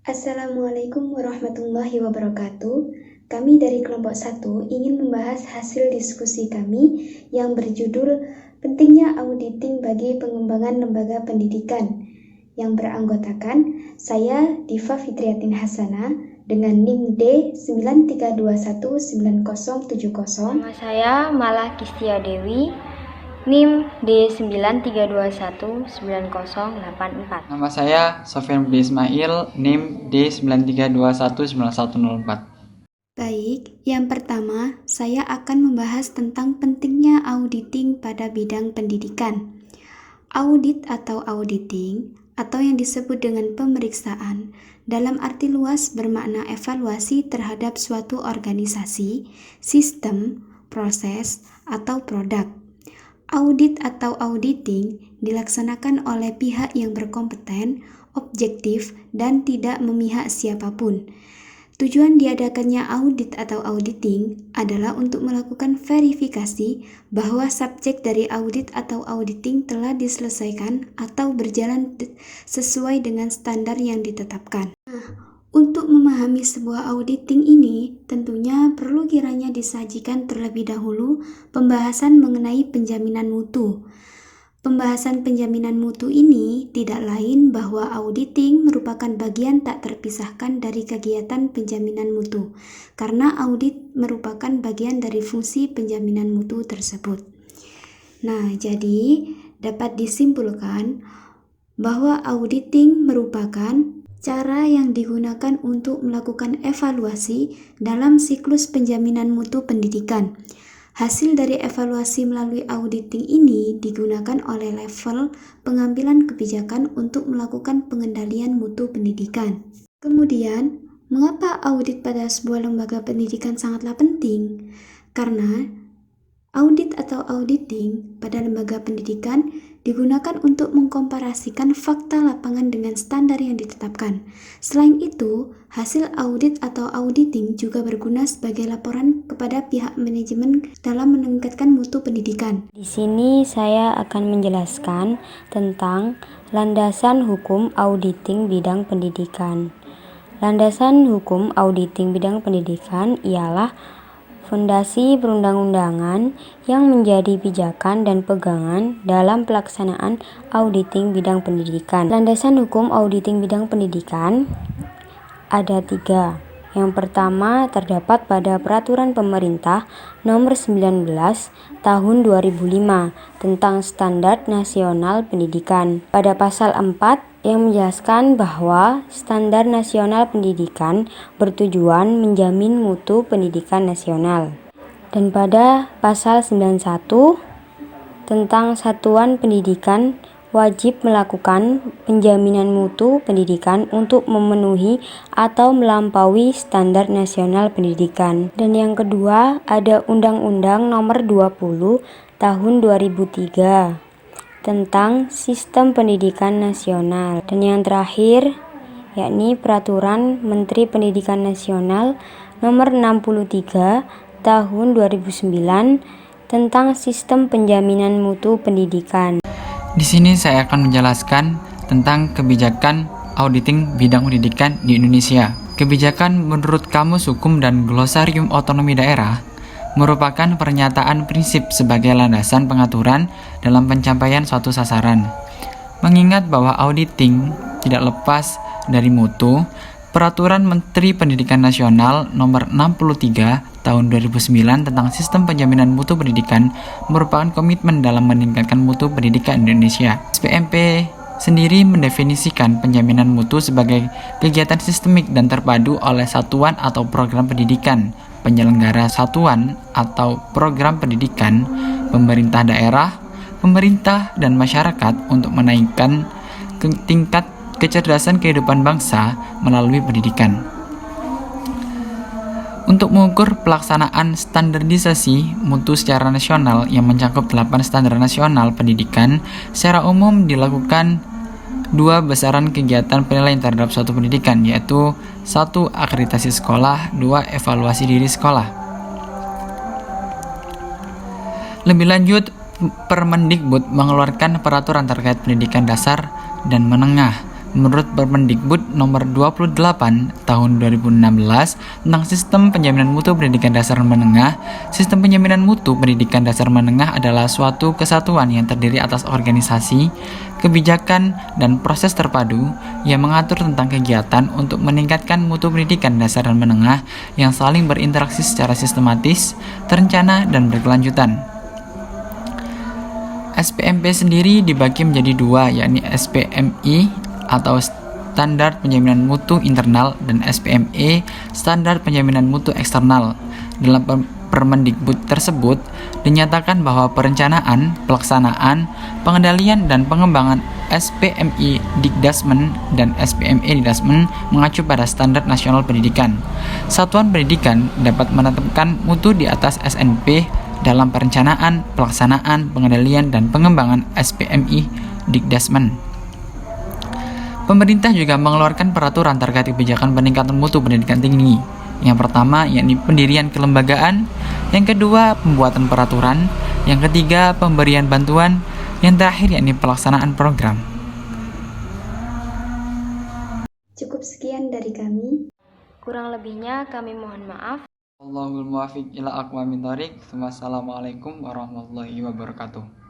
Assalamualaikum warahmatullahi wabarakatuh. Kami dari kelompok 1 ingin membahas hasil diskusi kami yang berjudul Pentingnya Auditing bagi Pengembangan Lembaga Pendidikan, yang beranggotakan saya Diva Fitriatin Hasana dengan NIM D93219070. Nama saya Malah Kistia Dewi, NIM D93219084. Nama saya Sofyan Budi Ismail, NIM D93219104. Baik, yang pertama saya akan membahas tentang pentingnya auditing pada bidang pendidikan. Audit atau auditing, atau yang disebut dengan pemeriksaan, dalam arti luas bermakna evaluasi terhadap suatu organisasi, sistem, proses, atau produk. Audit atau auditing dilaksanakan oleh pihak yang berkompeten, objektif, dan tidak memihak siapapun. Tujuan diadakannya audit atau auditing adalah untuk melakukan verifikasi bahwa subjek dari audit atau auditing telah diselesaikan atau berjalan sesuai dengan standar yang ditetapkan. Untuk memahami sebuah auditing ini, tentunya perlu kiranya disajikan terlebih dahulu pembahasan mengenai penjaminan mutu. Pembahasan penjaminan mutu ini tidak lain bahwa auditing merupakan bagian tak terpisahkan dari kegiatan penjaminan mutu, karena audit merupakan bagian dari fungsi penjaminan mutu tersebut. Nah, jadi dapat disimpulkan bahwa auditing merupakan cara yang digunakan untuk melakukan evaluasi dalam siklus penjaminan mutu pendidikan. Hasil dari evaluasi melalui auditing ini digunakan oleh level pengambilan kebijakan untuk melakukan pengendalian mutu pendidikan. Kemudian, mengapa audit pada sebuah lembaga pendidikan sangatlah penting? Karena audit atau auditing pada lembaga pendidikan digunakan untuk mengkomparasikan fakta lapangan dengan standar yang ditetapkan. Selain itu, hasil audit atau auditing juga berguna sebagai laporan kepada pihak manajemen dalam meningkatkan mutu pendidikan. Di sini saya akan menjelaskan tentang landasan hukum auditing bidang pendidikan. Landasan hukum auditing bidang pendidikan ialah fondasi perundang-undangan yang menjadi pijakan dan pegangan dalam pelaksanaan auditing bidang pendidikan. Landasan hukum auditing bidang pendidikan ada 3. Yang pertama terdapat pada Peraturan Pemerintah Nomor 19 Tahun 2005 tentang Standar Nasional Pendidikan. Pada pasal 4 yang menjelaskan bahwa Standar Nasional Pendidikan bertujuan menjamin mutu pendidikan nasional. Dan pada pasal 91 tentang Satuan Pendidikan wajib melakukan penjaminan mutu pendidikan untuk memenuhi atau melampaui standar nasional pendidikan. Dan yang kedua ada Undang-Undang Nomor 20 Tahun 2003 tentang Sistem Pendidikan Nasional. Dan yang terakhir yakni Peraturan Menteri Pendidikan Nasional Nomor 63 Tahun 2009 tentang Sistem Penjaminan Mutu Pendidikan. Di sini saya akan menjelaskan tentang kebijakan auditing bidang pendidikan di Indonesia. Kebijakan menurut Kamus Hukum dan Glosarium Otonomi Daerah merupakan pernyataan prinsip sebagai landasan pengaturan dalam pencapaian suatu sasaran. Mengingat bahwa auditing tidak lepas dari mutu, Peraturan Menteri Pendidikan Nasional Nomor 63 Tahun 2009 tentang Sistem Penjaminan Mutu Pendidikan merupakan komitmen dalam meningkatkan mutu pendidikan Indonesia. SPMP sendiri mendefinisikan penjaminan mutu sebagai kegiatan sistemik dan terpadu oleh satuan atau program pendidikan, penyelenggara satuan atau program pendidikan, pemerintah daerah, pemerintah, dan masyarakat untuk menaikkan tingkat kecerdasan kehidupan bangsa melalui pendidikan. Untuk mengukur pelaksanaan standarisasi mutu secara nasional yang mencakup 8 standar nasional pendidikan, secara umum dilakukan 2 besaran kegiatan penilaian terhadap suatu pendidikan, yaitu 1. Akreditasi sekolah, 2. Evaluasi diri sekolah. Lebih lanjut, Permendikbud mengeluarkan peraturan terkait pendidikan dasar dan menengah Menurut Permendikbud nomor 28 tahun 2016 tentang Sistem Penjaminan Mutu Pendidikan Dasar Menengah, Sistem Penjaminan Mutu Pendidikan Dasar Menengah adalah suatu kesatuan yang terdiri atas organisasi, kebijakan, dan proses terpadu yang mengatur tentang kegiatan untuk meningkatkan mutu pendidikan dasar dan menengah yang saling berinteraksi secara sistematis, terencana, dan berkelanjutan. SPMP sendiri dibagi menjadi dua, yakni SPMI atau Standar Penjaminan Mutu Internal dan SPME Standar Penjaminan Mutu Eksternal. Dalam Permendikbud tersebut dinyatakan bahwa perencanaan, pelaksanaan, pengendalian, dan pengembangan SPMI Dikdasmen dan SPME Dikdasmen mengacu pada Standar Nasional Pendidikan. Satuan pendidikan dapat menetapkan mutu di atas SNP dalam perencanaan, pelaksanaan, pengendalian, dan pengembangan SPMI Dikdasmen. Pemerintah juga mengeluarkan peraturan terkait kebijakan peningkatan mutu pendidikan tinggi. Yang pertama, yakni pendirian kelembagaan. Yang kedua, pembuatan peraturan. Yang ketiga, pemberian bantuan. Yang terakhir, yakni pelaksanaan program. Cukup sekian dari kami. Kurang lebihnya kami mohon maaf. Allahul muwaffiq ila aqwamit thoriq. Wassalamualaikum warahmatullahi wabarakatuh.